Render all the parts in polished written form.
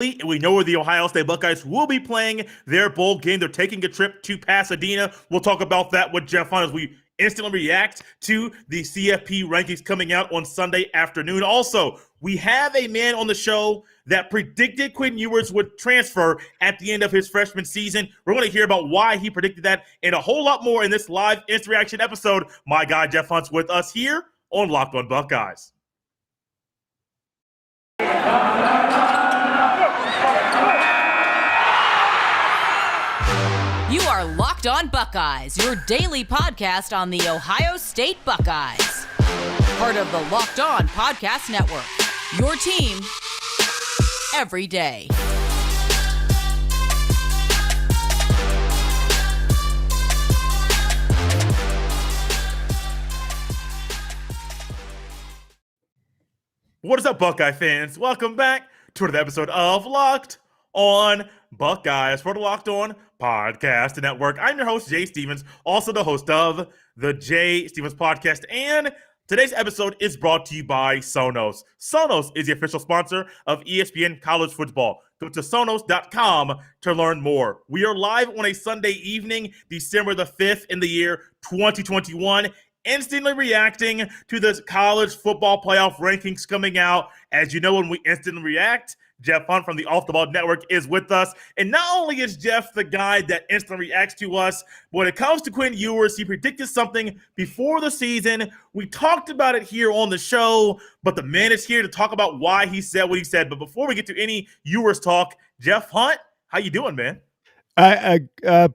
And we know where the Ohio State Buckeyes will be playing their bowl game. They're taking a trip to Pasadena. We'll talk about that with Jeff Hunt as we instantly react to the CFP rankings coming out on Sunday afternoon. Also, we have a man on the show that predicted Quinn Ewers would transfer at the end of his freshman season. We're going to hear about why he predicted that and a whole lot more in this live instant reaction episode. My guy Jeff Hunt's with us here on Locked on Buckeyes. You are Locked on Buckeyes, your daily podcast on the Ohio State Buckeyes. Part of the Locked on Podcast Network, your team every day. What is up, Buckeye fans? Welcome back to another episode of Locked on Buckeyes for the Locked on Podcast Network. I'm your host, Jay Stevens, also the host of the Jay Stevens Podcast, and today's episode is brought to you by Sonos. Sonos is the official sponsor of ESPN College Football. Go to Sonos.com to learn more. We are live on a Sunday evening, December the 5th in the year 2021, instantly reacting to the college football playoff rankings coming out. As you know, when we instantly react, Jeff Hunt from the Off the Ball Network is with us. And not only is Jeff the guy that instantly reacts to us, but when it comes to Quinn Ewers, he predicted something before the season. We talked about it here on the show, but the man is here to talk about why he said what he said. But before we get to any Ewers talk, Jeff Hunt, how you doing, man?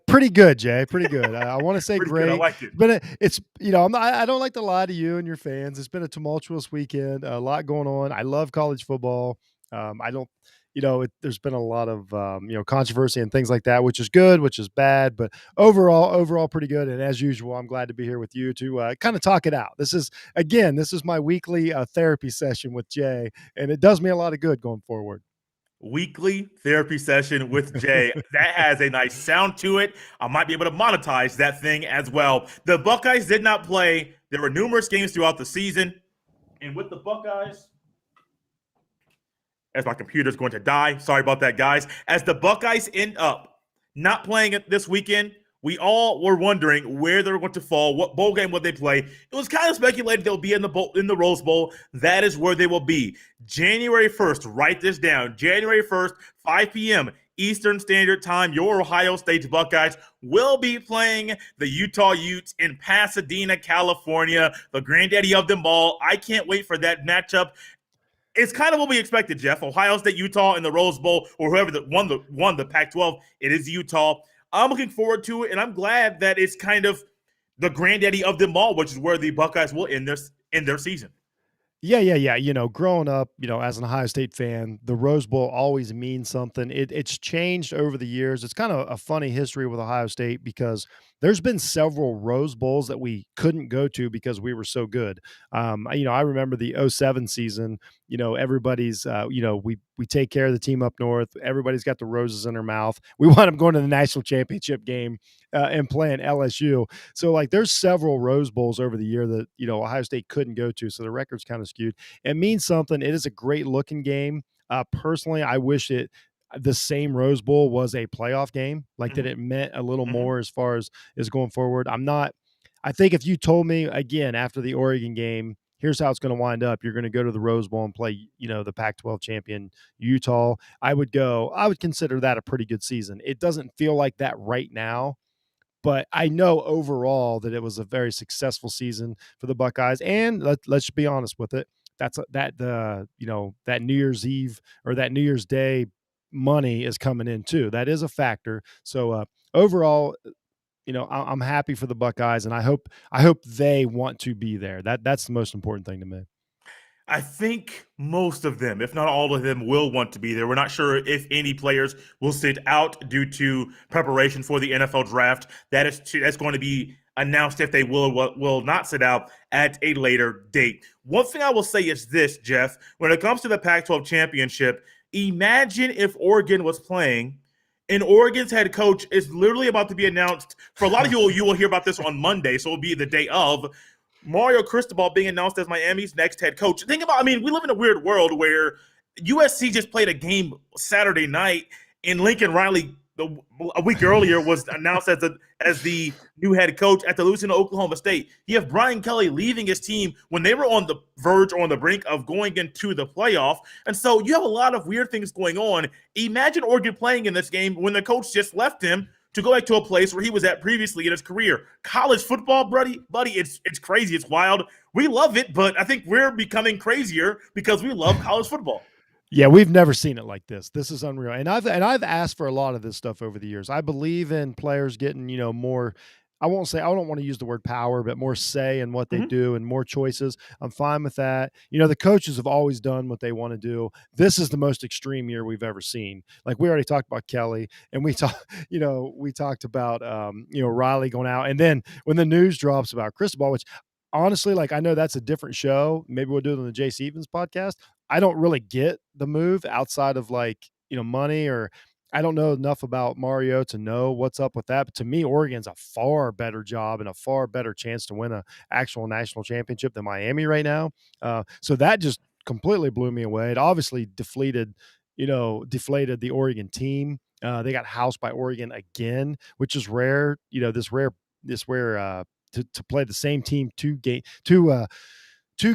Pretty good, Jay. Pretty good. I want to say great. Good. I like it. But it's, I don't like to lie to you and your fans. It's been a tumultuous weekend, a lot going on. I love college football. There's been a lot of, controversy and things like that, which is good, which is bad, but overall pretty good. And as usual, I'm glad to be here with you to kind of talk it out. This is my weekly therapy session with Jay, and it does me a lot of good going forward. Weekly therapy session with Jay. That has a nice sound to it. I might be able to monetize that thing as well. The Buckeyes did not play. There were numerous games throughout the season. And with the Buckeyes, as my computer's going to die, sorry about that, guys. As the Buckeyes end up not playing it this weekend, we all were wondering where they were going to fall, what bowl game would they play. It was kind of speculated they'll be in the Rose Bowl. That is where they will be. January 1st, write this down. January 1st, 5 p.m. Eastern Standard Time, your Ohio State Buckeyes will be playing the Utah Utes in Pasadena, California, the granddaddy of them all. I can't wait for that matchup. It's kind of what we expected, Jeff. Ohio State, Utah in the Rose Bowl, or whoever that won the Pac-12, it is Utah. I'm looking forward to it, and I'm glad that it's kind of the granddaddy of them all, which is where the Buckeyes will end their season. Yeah. Growing up, as an Ohio State fan, the Rose Bowl always means something. It's changed over the years. It's kind of a funny history with Ohio State because there's been several Rose Bowls that we couldn't go to because we were so good. I remember the 2007 season, everybody's, we take care of the team up north. Everybody's got the roses in their mouth. We wound up going to the national championship game and playing LSU. So there's several Rose Bowls over the year that, Ohio State couldn't go to. So the record's kind of skewed. It means something. It is a great looking game. Personally, I wish the same Rose Bowl was a playoff game, that it meant a little more as far as going forward. I think if you told me again after the Oregon game, here's how it's going to wind up. You're going to go to the Rose Bowl and play, the Pac-12 champion Utah. I would consider that a pretty good season. It doesn't feel like that right now, but I know overall that it was a very successful season for the Buckeyes. And let's be honest with it. That New Year's Eve or that New Year's Day money is coming in too. That is a factor. So overall, I'm happy for the Buckeyes, and I hope they want to be there. That's the most important thing to me. I think most of them, if not all of them, will want to be there. We're not sure if any players will sit out due to preparation for the NFL draft. That's going to be announced if they will not sit out at a later date. One thing I will say is this, Jeff, when it comes to the Pac-12 championship, imagine if Oregon was playing and Oregon's head coach is literally about to be announced. For a lot of you will hear about this on Monday, so it'll be the day of. Mario Cristobal being announced as Miami's next head coach. We live in a weird world where USC just played a game Saturday night, and Lincoln Riley a week earlier was announced as the new head coach after losing to Oklahoma State. You have Brian Kelly leaving his team when they were on the verge or on the brink of going into the playoff. And so you have a lot of weird things going on. Imagine Oregon playing in this game when the coach just left him to go back to a place where he was at previously in his career. College football, buddy, it's crazy. It's wild. We love it, but I think we're becoming crazier because we love college football. Yeah, we've never seen it like this. This is unreal. And I've asked for a lot of this stuff over the years. I believe in players getting, more. I don't want to use the word power, but more say in what they do and more choices. I'm fine with that. The coaches have always done what they want to do. This is the most extreme year we've ever seen. Like we already talked about Kelly, and we talked about Riley going out, and then when the news drops about Cristobal, which honestly, like I know that's a different show. Maybe we'll do it on the Jay Stevens podcast. I don't really get the move outside of money, or I don't know enough about Mario to know what's up with that. But to me, Oregon's a far better job and a far better chance to win an actual national championship than Miami right now. So that just completely blew me away. It obviously deflated the Oregon team. They got housed by Oregon again, which is rare. This rare to play the same team two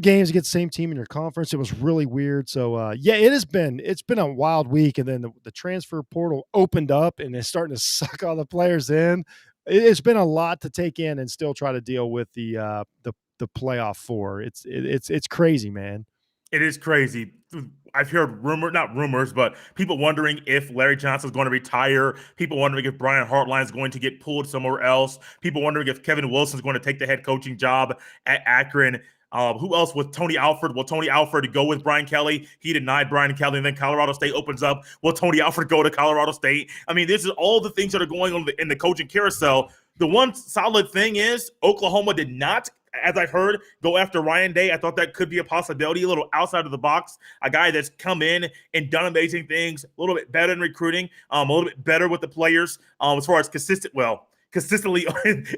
games against the same team in your conference. It was really weird. So it's been a wild week. And then the transfer portal opened up and it's starting to suck all the players in. It's been a lot to take in and still try to deal with the playoff four. It's crazy, man. It is crazy. I've heard not rumors, but people wondering if Larry Johnson is going to retire. People wondering if Brian Hartline is going to get pulled somewhere else. People wondering if Kevin Wilson is going to take the head coaching job at Akron. Who else with Tony Alford? Will Tony Alford go with Brian Kelly? He denied Brian Kelly, and then Colorado State opens up. Will Tony Alford go to Colorado State? I mean, this is all the things that are going on in the coaching carousel. The one solid thing is Oklahoma did not, as I've heard, go after Ryan Day. I thought that could be a possibility, a little outside of the box, a guy that's come in and done amazing things, a little bit better in recruiting, a little bit better with the players as far as consistently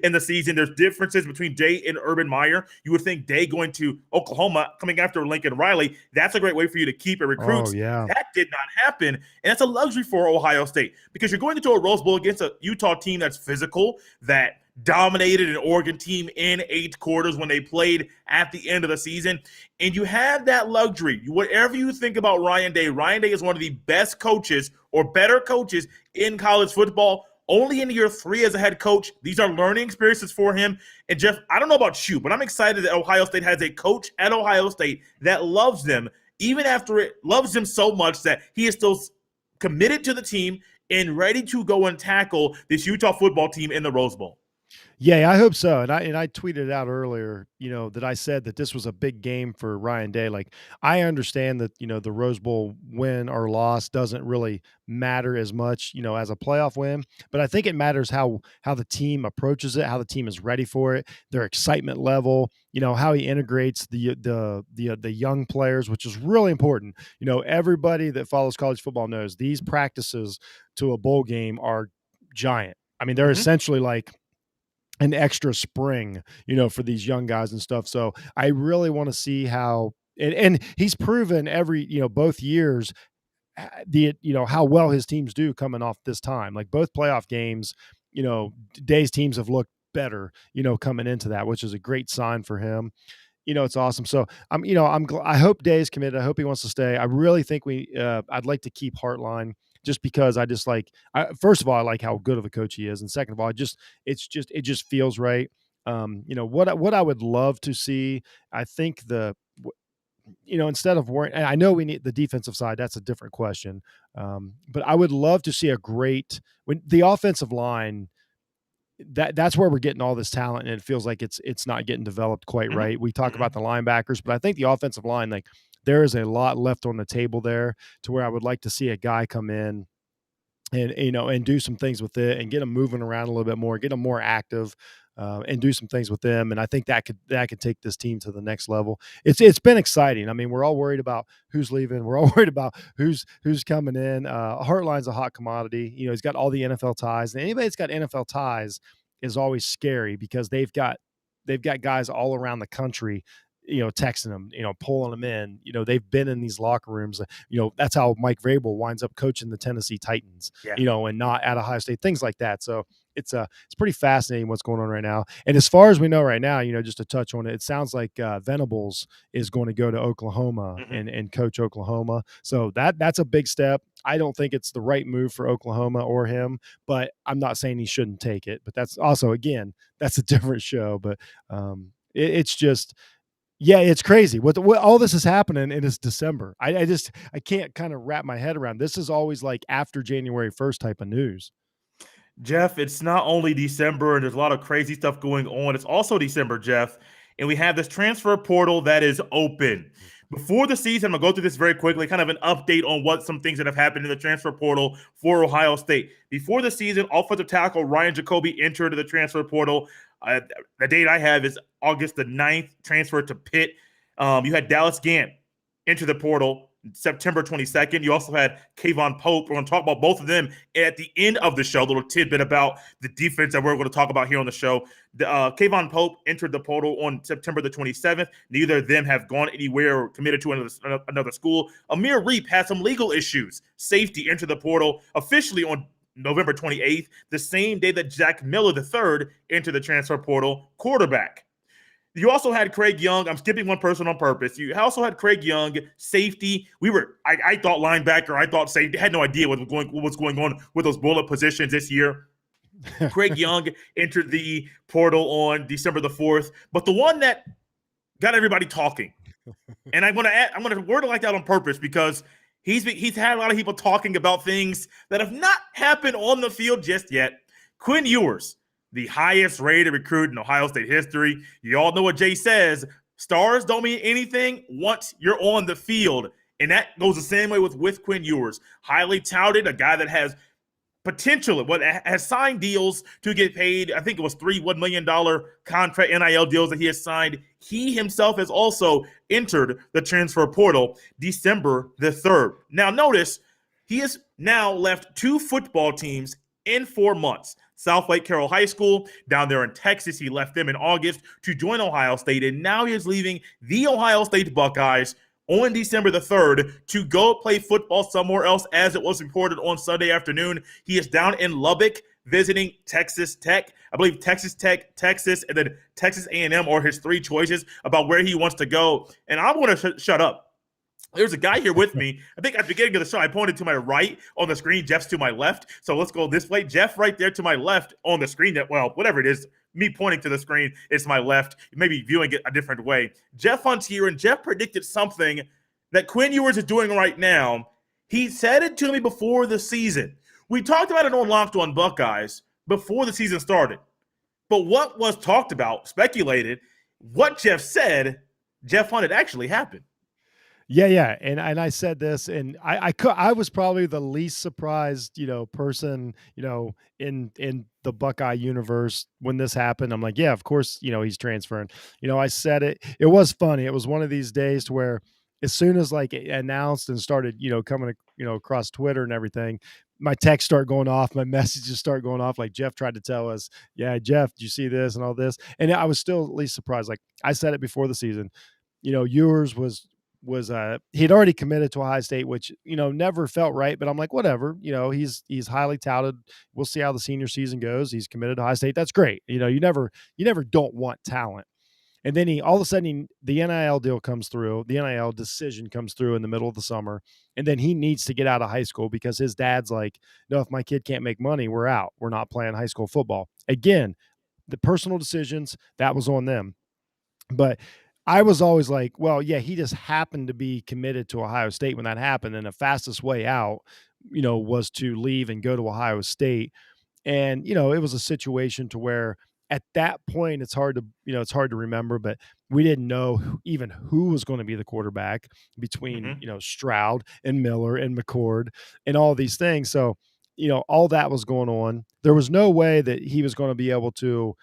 in the season. There's differences between Day and Urban Meyer. You would think Day going to Oklahoma, coming after Lincoln Riley, that's a great way for you to keep a recruit. Oh, yeah. That did not happen, and that's a luxury for Ohio State because you're going into a Rose Bowl against a Utah team that's physical, that dominated an Oregon team in 8 quarters when they played at the end of the season. And you have that luxury. Whatever you think about Ryan Day is one of the best coaches or better coaches in college football. Only in year 3 as a head coach. These are learning experiences for him. And Jeff, I don't know about you, but I'm excited that Ohio State has a coach at Ohio State that loves them, even after it loves them so much that he is still committed to the team and ready to go and tackle this Utah football team in the Rose Bowl. Yeah, I hope so. And I tweeted out earlier, that I said that this was a big game for Ryan Day. Like I understand that, the Rose Bowl win or loss doesn't really matter as much, as a playoff win, but I think it matters how the team approaches it, how the team is ready for it, their excitement level, how he integrates the young players, which is really important. Everybody that follows college football knows these practices to a bowl game are giant. I mean, they're essentially like an extra spring, for these young guys and stuff. So I really want to see how, and he's proven both years, how well his teams do coming off this time. Like both playoff games, Day's teams have looked better, coming into that, which is a great sign for him. It's awesome. So I hope Day is committed. I hope he wants to stay. I really think I'd like to keep Hartline, just because I just first of all, I like how good of a coach he is. And second of all, it just feels right. What I would love to see, I think instead of worrying, and I know we need the defensive side, that's a different question. But I would love to see when the offensive line, that's where we're getting all this talent, and it feels like it's not getting developed quite right. We talk about the linebackers, but I think the offensive line, there is a lot left on the table there, to where I would like to see a guy come in and do some things with it and get them moving around a little bit more, get them more active, and do some things with them. And I think that could take this team to the next level. It's been exciting. I mean, we're all worried about who's leaving. We're all worried about who's coming in. Hartline's a hot commodity. He's got all the NFL ties, and anybody that's got NFL ties is always scary because they've got guys all around the country texting them, pulling them in. They've been in these locker rooms. That's how Mike Vrabel winds up coaching the Tennessee Titans, Yeah. and not at Ohio State, things like that. So it's pretty fascinating what's going on right now. And as far as we know right now, just to touch on it, it sounds like Venables is going to go to Oklahoma and coach Oklahoma. So that's a big step. I don't think it's the right move for Oklahoma or him, but I'm not saying he shouldn't take it. But that's also, again, that's a different show. But it's just, yeah, it's crazy. What all this is happening, and it's December. I can't kind of wrap my head around. This is always like after January 1st type of news. Jeff, it's not only December and there's a lot of crazy stuff going on. It's also December, Jeff, and we have this transfer portal that is open. Before the season, I'm going to go through this very quickly, kind of an update on what some things that have happened in the transfer portal for Ohio State. Before the season, offensive tackle Ryan Jacoby entered the transfer portal. The date I have is August the 9th, transfer to Pitt. You had Dallas Gant enter the portal September 22nd. You also had Kayvon Pope. We're going to talk about both of them at the end of the show. A little tidbit about the defense that we're going to talk about here on the show. Kayvon Pope entered the portal on September the 27th. Neither of them have gone anywhere or committed to another school. Amir Reep had some legal issues. Safety entered the portal officially on November 28th, the same day that Jack Miller III entered the transfer portal, quarterback. You also had Craig Young. I'm skipping one person on purpose. You also had Craig Young, safety. I thought linebacker. I thought safety. I had no idea what was going on with those bullet positions this year. Craig Young entered the portal on December the 4th. But the one that got everybody talking, and I'm going to word it like that on purpose because he's had a lot of people talking about things that have not happened on the field just yet. Quinn Ewers, the highest rated recruit in Ohio State history. You all know what Jay says. Stars don't mean anything once you're on the field. And that goes the same way with Quinn Ewers. Highly touted, a guy that has potential, has signed deals to get paid. I think it was $1 million contract NIL deals that he has signed. He himself has also entered the transfer portal December the 3rd. Now notice, he has now left 2 football teams in 4 months. South Lake Carroll High School down there in Texas. He left them in August to join Ohio State, and now he is leaving the Ohio State Buckeyes on December the 3rd to go play football somewhere else, as it was reported on Sunday afternoon. He is down in Lubbock visiting Texas Tech. I believe Texas Tech, Texas, and then Texas A&M are his 3 choices about where he wants to go. And I'm going to shut up. There's a guy here with me. I think at the beginning of the show, I pointed to my right on the screen. Jeff's to my left. So let's go this way. Jeff right there to my left on the screen. Whatever it is, me pointing to the screen, it's my left. Maybe viewing it a different way. Jeff Hunt's here, and Jeff predicted something that Quinn Ewers is doing right now. He said it to me before the season. We talked about it on Locked On Buckeyes before the season started. But what was talked about, speculated, what Jeff said, Jeff Hunt, it actually happened. Yeah. And I said this, and I was probably the least surprised, person, in the Buckeye universe when this happened. I'm like, yeah, of course, he's transferring. I said it. It was funny. It was one of these days to where as soon as like it announced and started, coming, across Twitter and everything, my texts start going off, my messages start going off. Like Jeff tried to tell us, yeah, Jeff, did you see this and all this? And I was still at least surprised. Like I said it before the season, Ewers was he'd already committed to Ohio State, which, never felt right, but I'm like, whatever, he's highly touted. We'll see how the senior season goes. He's committed to Ohio State. That's great. You never don't want talent. And then all of a sudden the NIL deal comes through, the NIL decision comes through in the middle of the summer. And then he needs to get out of high school because his dad's like, no, if my kid can't make money, we're out. We're not playing high school football. Again, the personal decisions, that was on them. But I was always like, well, yeah, he just happened to be committed to Ohio State when that happened. And the fastest way out, was to leave and go to Ohio State. And, it was a situation to where at that point, it's hard to remember, but we didn't know even who was going to be the quarterback between, Stroud and Miller and McCord and all these things. So, all that was going on. There was no way that he was going to be able to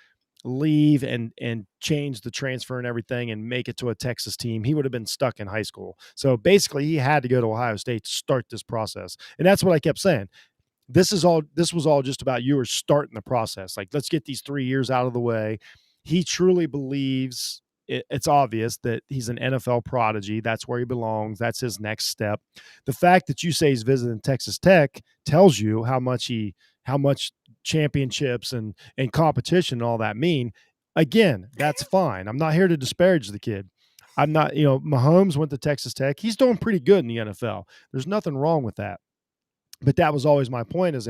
leave and change the transfer and everything and make it to a Texas team. He would have been stuck in high school. So basically he had to go to Ohio State to start this process. And that's what I kept saying. This was all just about you starting the process. Like, let's get these 3 years out of the way. He truly believes it's obvious that he's an NFL prodigy. That's where he belongs. That's his next step. The fact that you say he's visiting Texas Tech tells you how much championships and competition and all that mean. Again, that's fine. I'm not here to disparage the kid. I'm not, Mahomes went to Texas Tech. He's doing pretty good in the NFL. There's nothing wrong with that. But that was always my point, is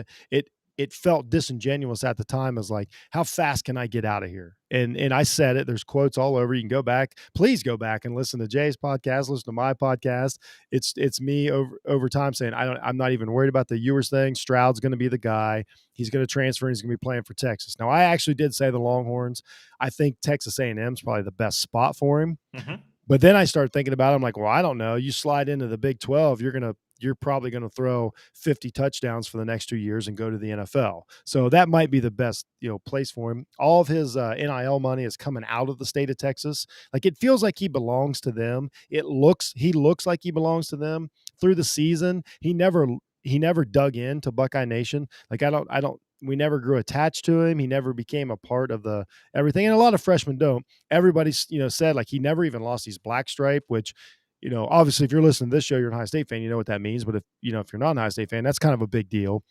it felt disingenuous at the time, as like, how fast can I get out of here? And I said it. There's quotes all over. You can go back. Please go back and listen to Jay's podcast, listen to my podcast. It's me over time saying I'm not even worried about the Ewers thing. Stroud's going to be the guy. He's going to transfer and he's going to be playing for Texas. Now, I actually did say the Longhorns. I think Texas A&M is probably the best spot for him. Mm-hmm. But then I started thinking about it. I'm like, well, I don't know. You slide into the Big 12, you're probably going to throw 50 touchdowns for the next 2 years and go to the NFL. So that might be the best, place for him. All of his NIL money is coming out of the state of Texas. Like, it feels like he belongs to them. He looks like he belongs to them through the season. He never dug into Buckeye Nation. Like, we never grew attached to him. He never became a part of the everything. And a lot of freshmen don't. Everybody's, said, like, he never even lost his black stripe, which, obviously if you're listening to this show, you're an Ohio State fan, you know what that means. But if you're not an Ohio State fan, that's kind of a big deal,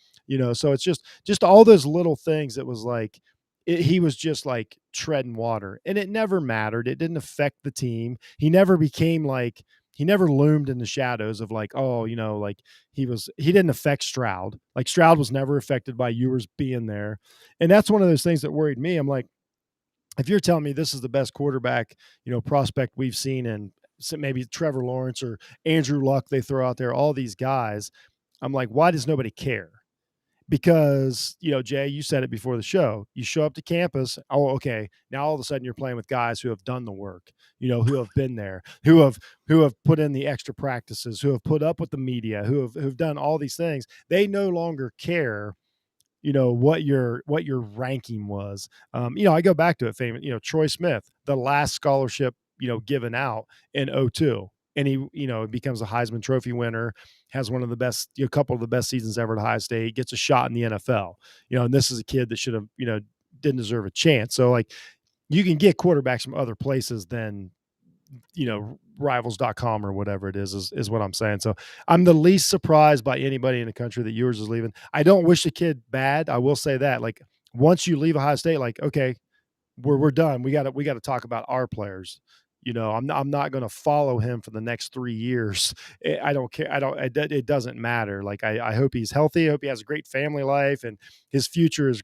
so it's just all those little things that was like, he was just like treading water, and it never mattered. It didn't affect the team. He never became like, he never loomed in the shadows of like, like he didn't affect Stroud. Like, Stroud was never affected by Ewers being there. And that's one of those things that worried me. I'm like, if you're telling me this is the best quarterback, prospect we've seen, in maybe Trevor Lawrence or Andrew Luck, they throw out there, all these guys, I'm like, why does nobody care? Because, Jay, you said it before the show. You show up to campus. Oh, okay. Now all of a sudden you're playing with guys who have done the work, who have been there, who have put in the extra practices, who have put up with the media, who've done all these things. They no longer care, what your ranking was. I go back to it, famous, Troy Smith, the last scholarship, given out in 2002. And he, becomes a Heisman Trophy winner, has one of the best, couple of the best seasons ever at Ohio State, gets a shot in the NFL, and this is a kid that should have, didn't deserve a chance. So, like, you can get quarterbacks from other places than, rivals.com or whatever it is what I'm saying. So I'm the least surprised by anybody in the country that Ewers is leaving. I don't wish the kid bad. I will say that, like, once you leave Ohio State, like, okay, we're done. We got to talk about our players. I'm not going to follow him for the next 3 years. I don't care. It doesn't matter. Like, I hope he's healthy. I hope he has a great family life and his future is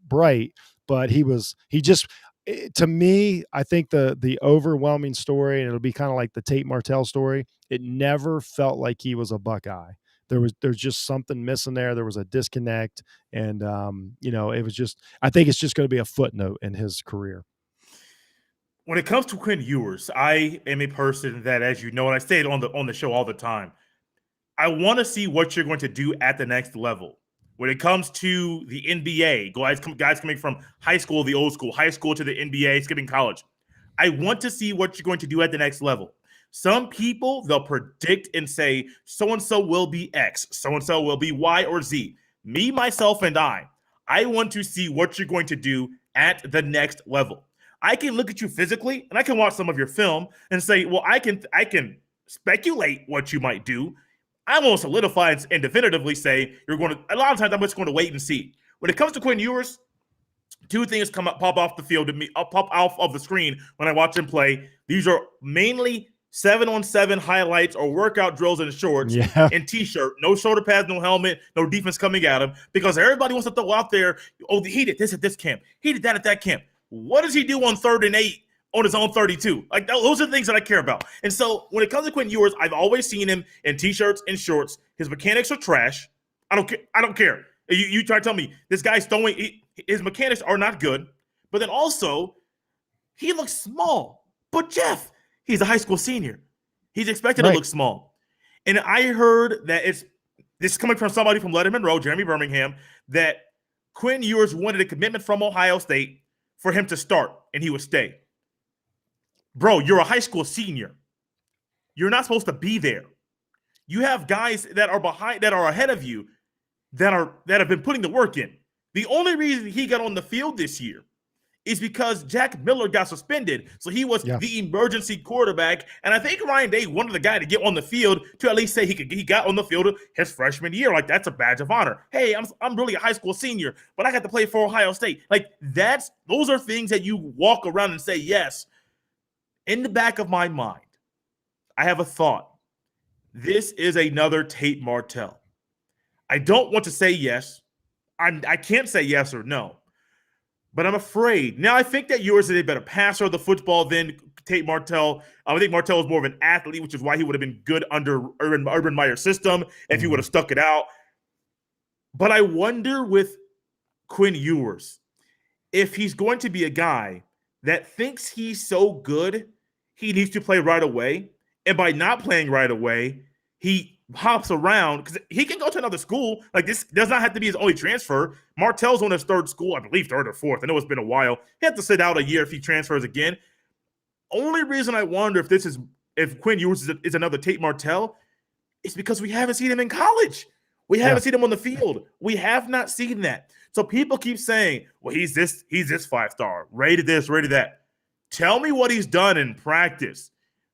bright. But to me, I think the overwhelming story, and it'll be kind of like the Tate Martell story, it never felt like he was a Buckeye. There's just something missing there. There was a disconnect. And, it was just, I think it's just going to be a footnote in his career. When it comes to Quinn Ewers, I am a person that, as you know, and I say it on the show all the time, I want to see what you're going to do at the next level. When it comes to the NBA, guys coming from high school, the old school, high school to the NBA, skipping college, I want to see what you're going to do at the next level. Some people, they'll predict and say, so-and-so will be X, so-and-so will be Y or Z. Me, myself, and I want to see what you're going to do at the next level. I can look at you physically and I can watch some of your film and say, well, I can speculate what you might do. I won't solidify and definitively say a lot of times I'm just going to wait and see. When it comes to Quinn Ewers, two things pop off the field to me, pop off of the screen when I watch him play. These are mainly 7-on-7 highlights or workout drills in shorts and t-shirt, no shoulder pads, no helmet, no defense coming at him, because everybody wants to throw out there, oh, he did this at this camp, he did that at that camp. What does he do on 3rd and 8 on his own 32? Like, those are the things that I care about. And so when it comes to Quinn Ewers, I've always seen him in t-shirts and shorts. His mechanics are trash. I don't care. You try to tell me this guy's his mechanics are not good. But then also, he looks small. But Jeff, he's a high school senior. He's expected to look small. And I heard that this is coming from somebody from Letterman Row, Jeremy Birmingham, that Quinn Ewers wanted a commitment from Ohio State for him to start, and he would stay. Bro, you're a high school senior. You're not supposed to be there. You have guys that are ahead of you that have been putting the work in. The only reason he got on the field this year is because Jack Miller got suspended. So he was Yeah. the emergency quarterback. And I think Ryan Day wanted the guy to get on the field to at least say he got on the field his freshman year. Like, that's a badge of honor. Hey, I'm really a high school senior, but I got to play for Ohio State. Like, those are things that you walk around and say, yes. In the back of my mind, I have a thought. This is another Tate Martell. I don't want to say yes. I can't say yes or no. But I'm afraid. Now, I think that Ewers is a better passer of the football than Tate Martell. I think Martell is more of an athlete, which is why he would have been good under Urban Meyer's system if he would have stuck it out. But I wonder with Quinn Ewers, if he's going to be a guy that thinks he's so good, he needs to play right away. And by not playing right away, he hops around because he can go to another school. Like, this does not have to be his only transfer. Martell's on his third school, I believe third or fourth. I know it's been a while. He had to sit out a year if he transfers again. Only reason I wonder if Quinn Ewers is another Tate Martell is because we haven't seen him in college. We haven't seen him on the field. We have not seen that. So people keep saying, well, he's this 5-star, rated this, rated that. Tell me what he's done in practice.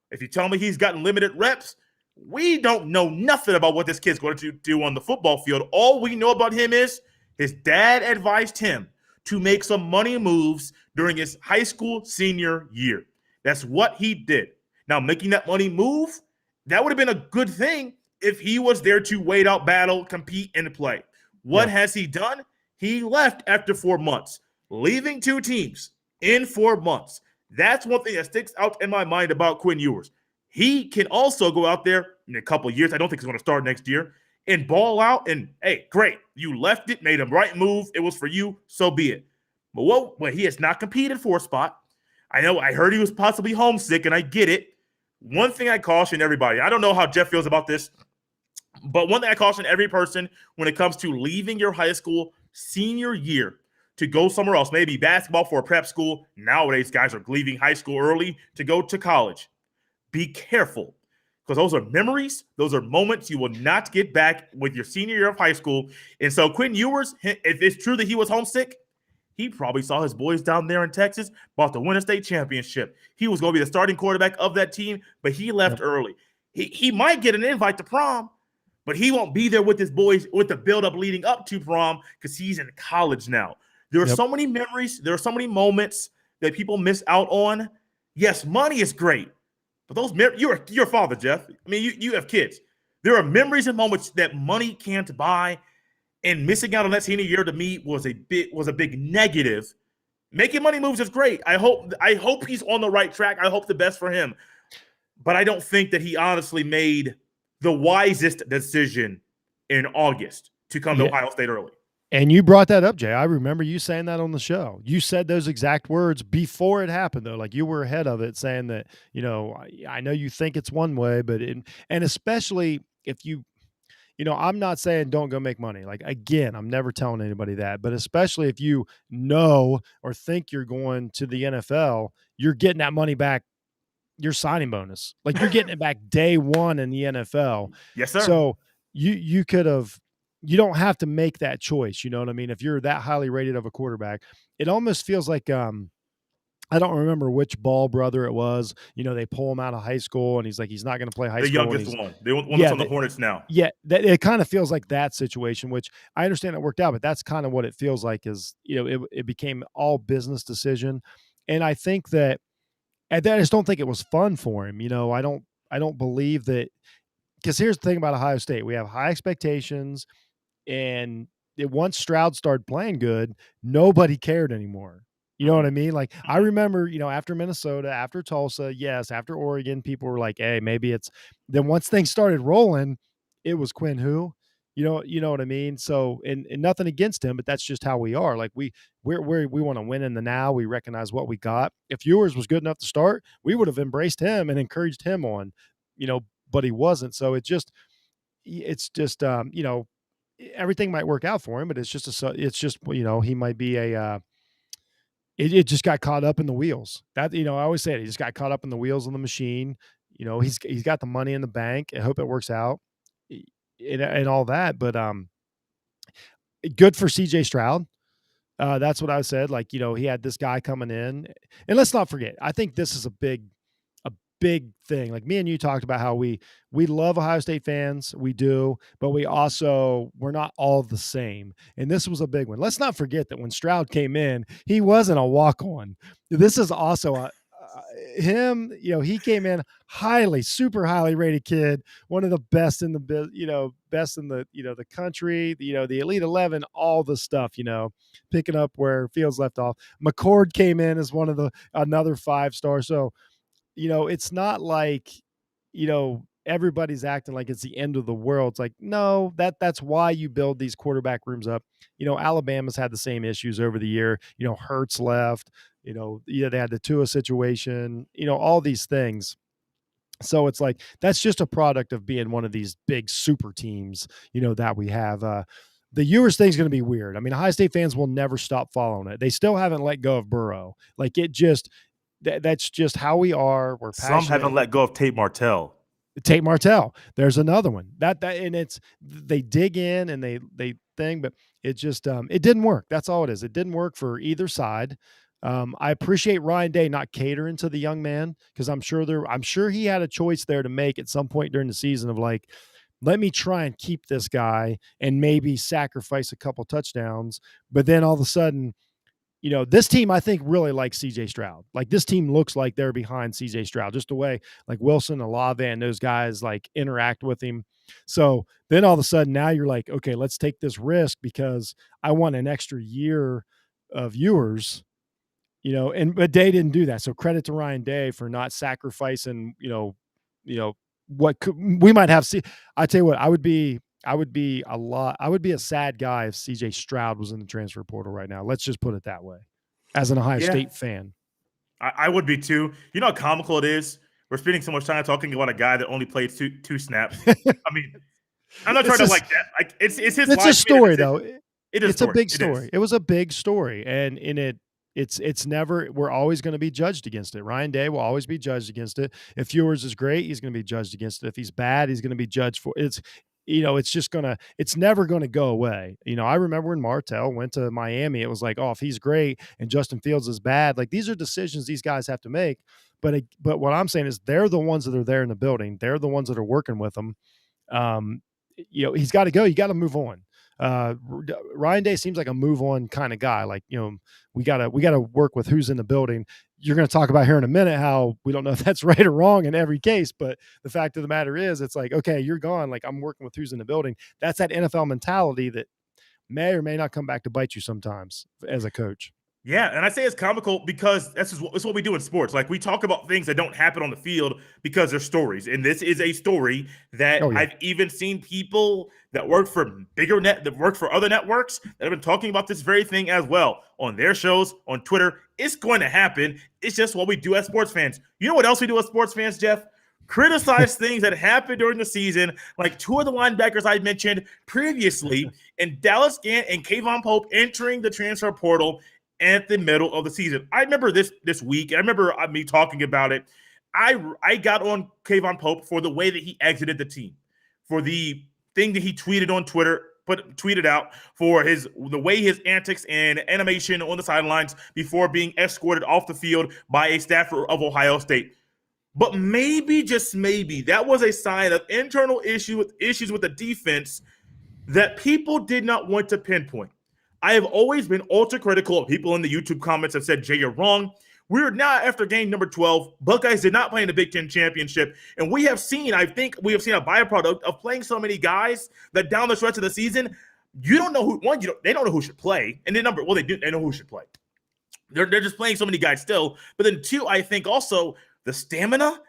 If you tell me he's gotten limited reps, we don't know nothing about what this kid's going to do on the football field. All we know about him is his dad advised him to make some money moves during his high school senior year. That's what he did. Now, making that money move, that would have been a good thing if he was there to wait out, battle, compete, and play. What has he done? He left after 4 months, leaving 2 teams in 4 months. That's one thing that sticks out in my mind about Quinn Ewers. He can also go out there in a couple of years. I don't think he's going to start next year and ball out. And hey, great. You left it, made a right move. It was for you. So be it. But he has not competed for a spot. I heard he was possibly homesick, and I get it. One thing I caution everybody, I don't know how Jeff feels about this, but one thing I caution every person when it comes to leaving your high school senior year to go somewhere else, maybe basketball for a prep school. Nowadays, guys are leaving high school early to go to college. Be careful, because those are memories. Those are moments you will not get back with your senior year of high school. And so Quinn Ewers, if it's true that he was homesick, he probably saw his boys down there in Texas about to win a state championship. He was going to be the starting quarterback of that team, but he left early. He might get an invite to prom, but he won't be there with his boys with the buildup leading up to prom because he's in college now. There are so many memories. There are so many moments that people miss out on. Yes, money is great. But those you're a father, Jeff. I mean, you have kids. There are memories and moments that money can't buy, and missing out on that senior year to me was a big negative. Making money moves is great. I hope he's on the right track. I hope the best for him. But I don't think that he honestly made the wisest decision in August to come to Ohio State early. And you brought that up, Jay. I remember you saying that on the show. You said those exact words before it happened, though. Like, you were ahead of it, saying that, I know you think it's one way, but and especially if I'm not saying don't go make money. Like, again, I'm never telling anybody that, but especially if you know or think you're going to the NFL, you're getting that money back, your signing bonus. Like, you're getting it back day one in the NFL. Yes, sir. So you could have. You don't have to make that choice. You know what I mean? If you're that highly rated of a quarterback, it almost feels like, I don't remember which Ball brother it was. They pull him out of high school and he's not going to play high school. The youngest one. The one that's on the Hornets now. Yeah. It kind of feels like that situation, which I understand it worked out, but that's kind of what it feels like is, it became all business decision. And I think that, I just don't think it was fun for him. I don't believe that, because here's the thing about Ohio State. We have high expectations. And once Stroud started playing good, nobody cared anymore. You know what I mean? Like, I remember, after Minnesota, after Tulsa, yes, after Oregon, people were like, hey, maybe it's. Then once things started rolling, it was Quinn who? You know what I mean? So, and nothing against him, but that's just how we are. Like, we want to win in the now. We recognize what we got. If Ewers was good enough to start, we would have embraced him and encouraged him on, but he wasn't. So it's just, everything might work out for him, but it's just he might be it just got caught up in the wheels. That, I always say it, he just got caught up in the wheels of the machine. He's got the money in the bank. I hope it works out and all that, but good for CJ Stroud. That's what I said. Like, he had this guy coming in, and let's not forget, I think this is a big thing. Like me and you talked about how we love Ohio State fans, we do, but we're not all the same. And this was a big one. Let's not forget that when Stroud came in, he wasn't a walk on. This is also him. He came in super highly rated kid, one of the best in best in the country, the Elite 11, all the stuff, picking up where Fields left off. McCord came in as another 5-star. So, it's not like, everybody's acting like it's the end of the world. It's like, no, that's why you build these quarterback rooms up. Alabama's had the same issues over the year. Hurts left, they had the Tua situation, all these things. So it's like, that's just a product of being one of these big super teams, that we have. The Ewers thing's going to be weird. I mean, Ohio State fans will never stop following it. They still haven't let go of Burrow. Like, that's just how we are. We're passionate. Some haven't let go of Tate Martell. Tate Martell. There's another one and they dig in and they thing, but it just, it didn't work. That's all it is. It didn't work for either side. I appreciate Ryan Day not catering to the young man, because I'm sure he had a choice there to make at some point during the season of like, let me try and keep this guy and maybe sacrifice a couple touchdowns. But then all of a sudden, this team, I think, really likes CJ Stroud. Like, this team looks like they're behind CJ Stroud, just the way like Wilson, Olave, and those guys like interact with him. So then all of a sudden now you're like, okay, let's take this risk because I want an extra year of Ewers, but Day didn't do that. So credit to Ryan Day for not sacrificing, what we might have. I tell you what, I would be a sad guy if CJ Stroud was in the transfer portal right now. Let's just put it that way. As an Ohio State fan, I would be too. You know how comical it is? We're spending so much time talking about a guy that only played two snaps. I mean, I'm not trying to like that. Like, it's his. It's a story, though. It's a big story. It was a big story, and in it. It's never, we're always going to be judged against it. Ryan Day will always be judged against it. If Ewers is great, he's going to be judged against it. If he's bad, he's going to be judged for it. It's never going to go away. I remember when Martell went to Miami, it was like, oh, if he's great and Justin Fields is bad, like, these are decisions these guys have to make. But what I'm saying is they're the ones that are there in the building. They're the ones that are working with them. He's got to go. You got to move on. Ryan Day seems like a move on kind of guy. Like, we gotta work with who's in the building. You're going to talk about here in a minute how we don't know if that's right or wrong in every case, but the fact of the matter is, it's like, okay, you're gone. Like, I'm working with who's in the building. That's that NFL mentality that may or may not come back to bite you sometimes as a coach. Yeah, and I say it's comical because it's what we do in sports. Like, we talk about things that don't happen on the field because they're stories, and this is a story that I've even seen people that work for that work for other networks that have been talking about this very thing as well on their shows, on Twitter. It's going to happen. It's just what we do as sports fans. You know what else we do as sports fans, Jeff? Criticize things that happened during the season, like two of the linebackers I mentioned previously, and Dallas Gant and Kayvon Pope entering the transfer portal at the middle of the season. I remember this week. I remember me talking about it. I got on Kayvon Pope for the way that he exited the team, for the thing that he tweeted on Twitter, tweeted out, for the way his antics and animation on the sidelines before being escorted off the field by a staffer of Ohio State. But maybe, just maybe, that was a sign of internal issues with the defense that people did not want to pinpoint. I have always been ultra critical of people in the YouTube comments have said, Jay, you're wrong. We're now after game number 12. Buckeyes did not play in the Big Ten championship. And I think we have seen a byproduct of playing so many guys that down the stretch of the season, you don't know they don't know who should play. And then they know who should play. They're just playing so many guys still. But then two, I think also the stamina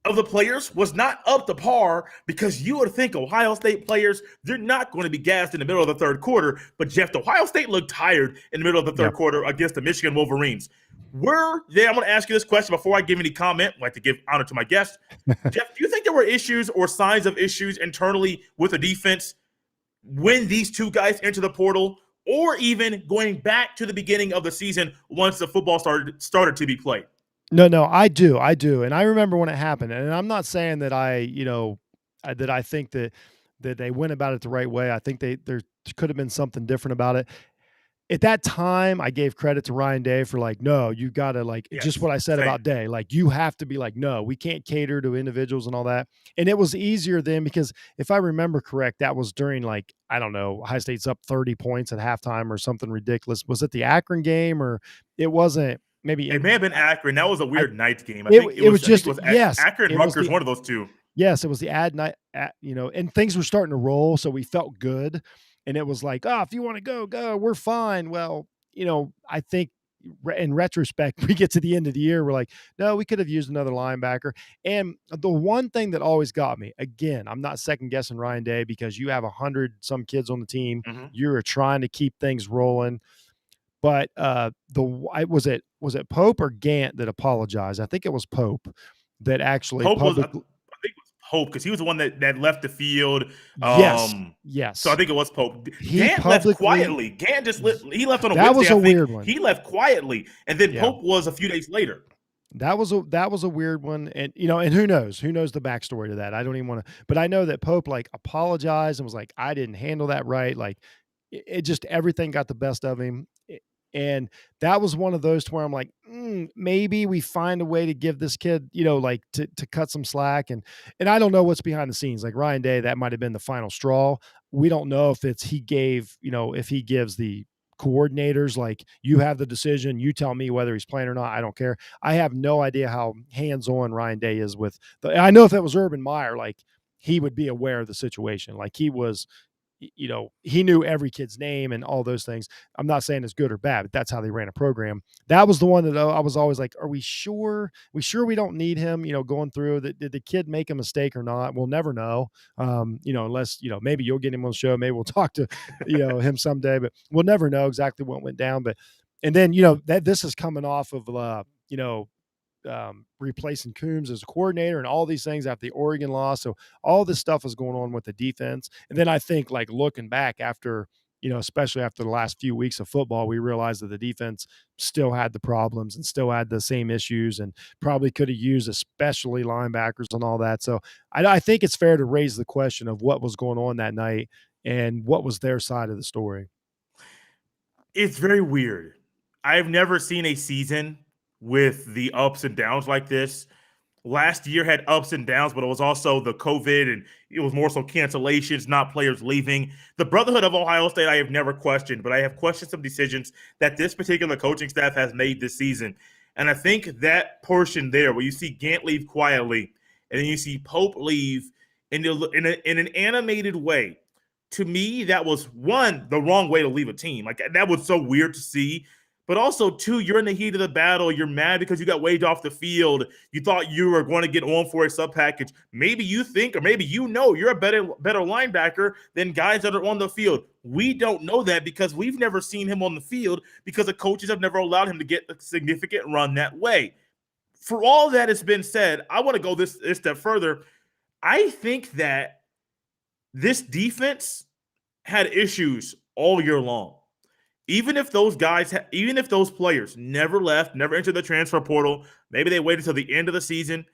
of the players was not up to par, because you would think Ohio State players, they're not going to be gassed in the middle of the third quarter. But Jeff, Ohio State looked tired in the middle of the third quarter against the Michigan Wolverines. I'm going to ask you this question before I give any comment. I'd like to give honor to my guest. Jeff, do you think there were issues or signs of issues internally with the defense when these two guys enter the portal, or even going back to the beginning of the season once the football started to be played? No, I do. And I remember when it happened, and I'm not saying that that I think that they went about it the right way. I think there could have been something different about it. at that time, I gave credit to Ryan Day for like, no, you got to like, just Yes, what I said same. about Day. Like, you have to be like, no, we can't cater to individuals and all that. And it was easier then because if I remember correct, that was during like, I don't know, Ohio State's up 30 points at halftime or something ridiculous. Was it the Akron game or it wasn't maybe It in, may have been Akron. That was a weird night game. I it, think it it was was. I think just, it was yes, Akron, it was Rutgers. the, One of those two. yes, it was the ad night, and things were starting to roll. So we felt good. And it was like, oh, if you want to go, go, we're fine. Well, I think in retrospect, we get to the end of the year, we're like, no, we could have used another linebacker. And the one thing that always got me, again, I'm not second guessing Ryan Day because you have 100 some kids on the team. Mhm. You're trying to keep things rolling. But was it Pope or Gant that apologized? I think it was Pope that actually Pope was. I publicly. think it was Pope because he was the one that left the field. Yes, So I yes, think it was Pope. he Gant left publicly. quietly. Gant he left on a That Wednesday. was I a think weird one. he left quietly, and then Yeah. Pope was a few days later. That was a weird one, and and who knows the backstory to that. I don't even want to, but I know that Pope like apologized and was like, I didn't handle that right. Like it just everything got the best of him. And that was one of those to where I'm like, maybe we find a way to give this kid, like to cut some slack. And I don't know what's behind the scenes. Like Ryan Day, that might have been the final straw. We don't know if if he gives the coordinators, like, you have the decision, you tell me whether he's playing or not. I don't care. I have no idea how hands-on Ryan Day is with I know if it was Urban Meyer, like he would be aware of the situation. Like he was, he knew every kid's name and all those things. I'm not saying it's good or bad, but that's how they ran a program. That was the one that I was always like, are we sure? We don't need him, going through that. Did the kid make a mistake or not? We'll never know. Unless, maybe you'll get him on the show. Maybe we'll talk to, him someday, but we'll never know exactly what went down. But, and then, that this is coming off of, replacing Coombs as a coordinator and all these things after the Oregon loss. So all this stuff is going on with the defense. And then I think, like, looking back after, especially after the last few weeks of football, we realized that the defense still had the problems and still had the same issues and probably could have used especially linebackers and all that. So I think it's fair to raise the question of what was going on that night and what was their side of the story. It's very weird. I've never seen a season with the ups and downs like this. Last year had ups and downs, but it was also the COVID and it was more so cancellations, not players leaving. The brotherhood of Ohio State I have never questioned, but I have questioned some decisions that this particular coaching staff has made this season. And I think that portion there where you see Gant leave quietly and then you see Pope leave in an animated way, to me, that was one, the wrong way to leave a team. Like, that was so weird to see. But also, two, you're in the heat of the battle. You're mad because you got waved off the field. You thought you were going to get on for a sub package. Maybe you think, or maybe you're a better linebacker than guys that are on the field. We don't know that because we've never seen him on the field because the coaches have never allowed him to get a significant run that way. For all that has been said, I want to go this step further. I think that this defense had issues all year long. Even if those players never left, never entered the transfer portal, maybe they waited till the end of the season,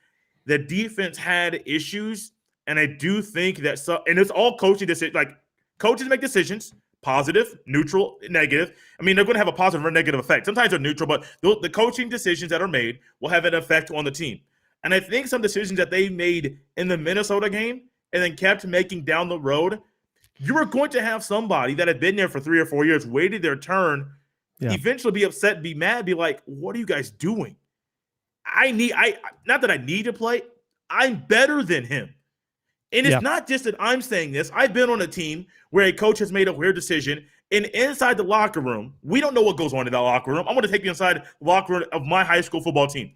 the defense had issues. And I do think that and it's all coaching decisions. Like, coaches make decisions, positive, neutral, negative. I mean, they're going to have a positive or negative effect. Sometimes they're neutral, but the coaching decisions that are made will have an effect on the team. And I think some decisions that they made in the Minnesota game and then kept making down the road, you are going to have somebody that had been there for 3 or 4 years, waited their turn, eventually be upset, be mad, be like, what are you guys doing? Not that I need to play. I'm better than him. And it's not just that I'm saying this. I've been on a team where a coach has made a weird decision, and inside the locker room, we don't know what goes on in that locker room. I'm going to take you inside the locker room of my high school football team.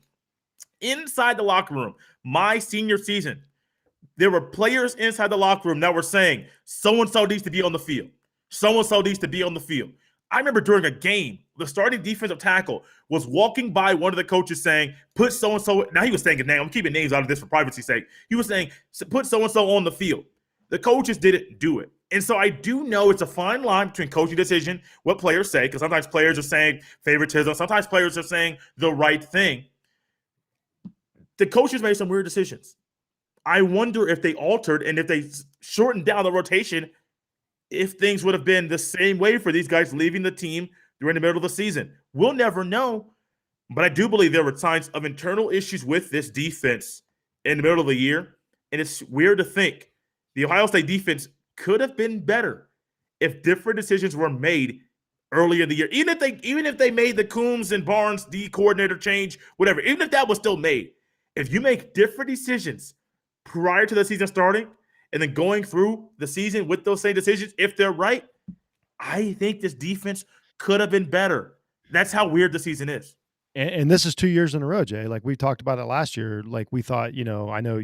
Inside the locker room, my senior season, there were players inside the locker room that were saying, so-and-so needs to be on the field. So-and-so needs to be on the field. I remember during a game, the starting defensive tackle was walking by one of the coaches saying, put so-and-so, now he was saying a name, I'm keeping names out of this for privacy's sake. He was saying, put so-and-so on the field. The coaches didn't do it. And so I do know it's a fine line between coaching decision, what players say, because sometimes players are saying favoritism, sometimes players are saying the right thing. The coaches made some weird decisions. I wonder if they altered and if they shortened down the rotation, if things would have been the same way for these guys leaving the team during the middle of the seaon. We'll never know, but I do believe there were signs of internal issues with this defense in the middle of the year. And it's weird to think the Ohio State defense could have been better if different decisions were made earlier in the year. Even if they made the Coombs and Barnes D coordinator change, whatever, even if that was still made, if you make different decisions prior to the season starting and then going through the season with those same decisions, if they're right, I think this defense could have been better. That's how weird the season is. And this is 2 years in a row, Jay. Like we talked about it last year. Like we thought, I know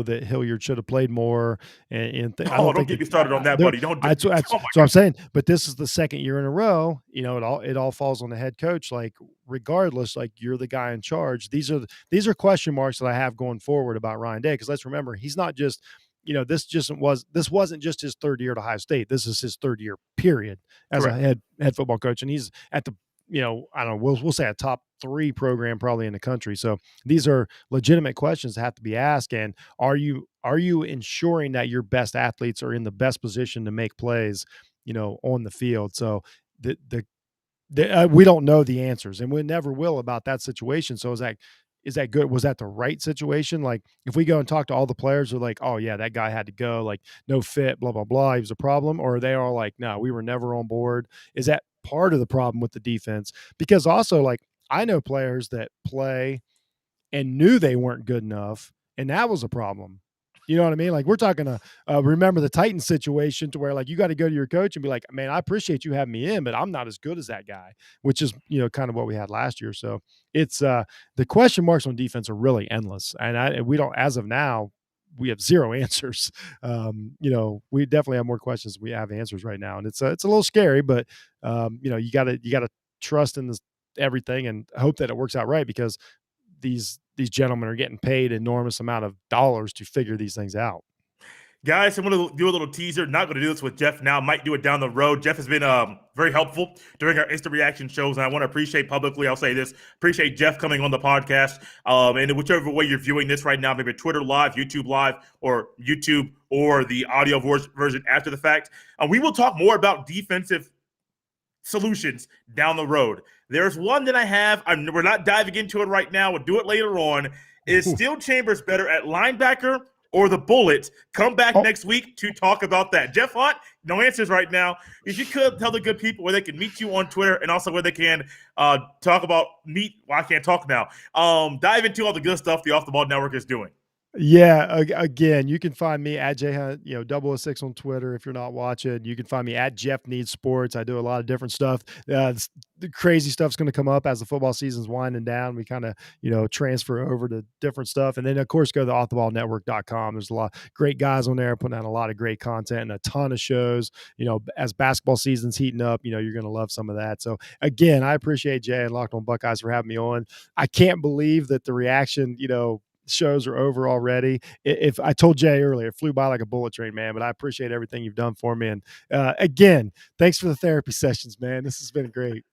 that Hilliard should have played more. And I don't get me started on that, buddy. That's what I'm saying. But this is the second year in a row. It all falls on the head coach. Like regardless, like you're the guy in charge. These are question marks that I have going forward about Ryan Day. Because let's remember, he's not just. This wasn't just his third year at Ohio State. This is his third year period as Correct. a head football coach, and he's at the. I don't know, we'll say a top 3 program probably in the country. So these are legitimate questions that have to be asked. And are you ensuring that your best athletes are in the best position to make plays, on the field? So we don't know the answers, and we never will about that situation. So is that good? Was that the right situation? Like if we go and talk to all the players, they're like, oh yeah, that guy had to go, like no fit, blah, blah, blah. He was a problem. Or are they all like, no, we were never on board. Is that part of the problem with the defense? Because also like I know players that play and knew they weren't good enough, and that was a problem. You know what I mean? Like we're talking remember the Titans situation to where like you got to go to your coach and be like, man, I appreciate you having me in, but I'm not as good as that guy, which is, kind of what we had last year. So it's the question marks on defense are really endless. And we don't, as of now, we have zero answers. We definitely have more questions than we have answers right now. And it's a little scary, but you gotta trust in this everything and hope that it works out right, because these gentlemen are getting paid enormous amount of dollars to figure these things out. Guys, I'm going to do a little teaser. Not going to do this with Jeff now. Might do it down the road. Jeff has been very helpful during our instant reaction shows, and I want to appreciate publicly, I'll say this, appreciate Jeff coming on the podcast. And whichever way you're viewing this right now, maybe Twitter Live, YouTube Live, or YouTube, or the audio version after the fact. We will talk more about defensive solutions down the road. There's one that I have. We're not diving into it right now. We'll do it later on. Is Steel Chambers better at linebacker or the Bullet? Come back next week to talk about that. Jeff Hunt, no answers right now. If you could tell the good people where they can meet you on Twitter and also where they can talk about I can't talk now. Dive into all the good stuff the Off the Ball Network is doing. Yeah, again, you can find me at jhunt, 006 on Twitter. If you're not watching, you can find me at Jeff Needs Sports. I do a lot of different stuff. The crazy stuff's going to come up as the football season's winding down. We kind of, transfer over to different stuff. And then, of course, go to offtheballnetwork.com. There's a lot of great guys on there putting out a lot of great content and a ton of shows. As basketball season's heating up, you're going to love some of that. So, again, I appreciate Jay and Locked On Buckeyes for having me on. I can't believe that the reaction, shows are over already. If I told Jay earlier, it flew by like a bullet train, man, but I appreciate everything you've done for me. And again, thanks for the therapy sessions, man. This has been great.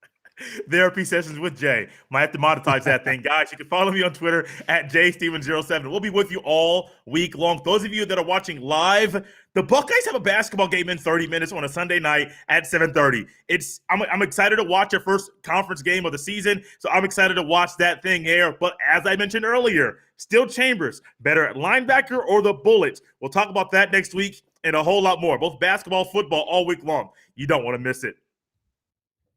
Therapy sessions with Jay. Might have to monetize that thing. Guys, you can follow me on Twitter at jsteven07. We'll be with you all week long. Those of you that are watching live, the Buckeyes have a basketball game in 30 minutes on a Sunday night at 7:30. I'm excited to watch our first conference game of the season, so I'm excited to watch that thing here. But as I mentioned earlier, Steel Chambers, better at linebacker or the Bullets? We'll talk about that next week and a whole lot more, both basketball, football, all week long. You don't want to miss it.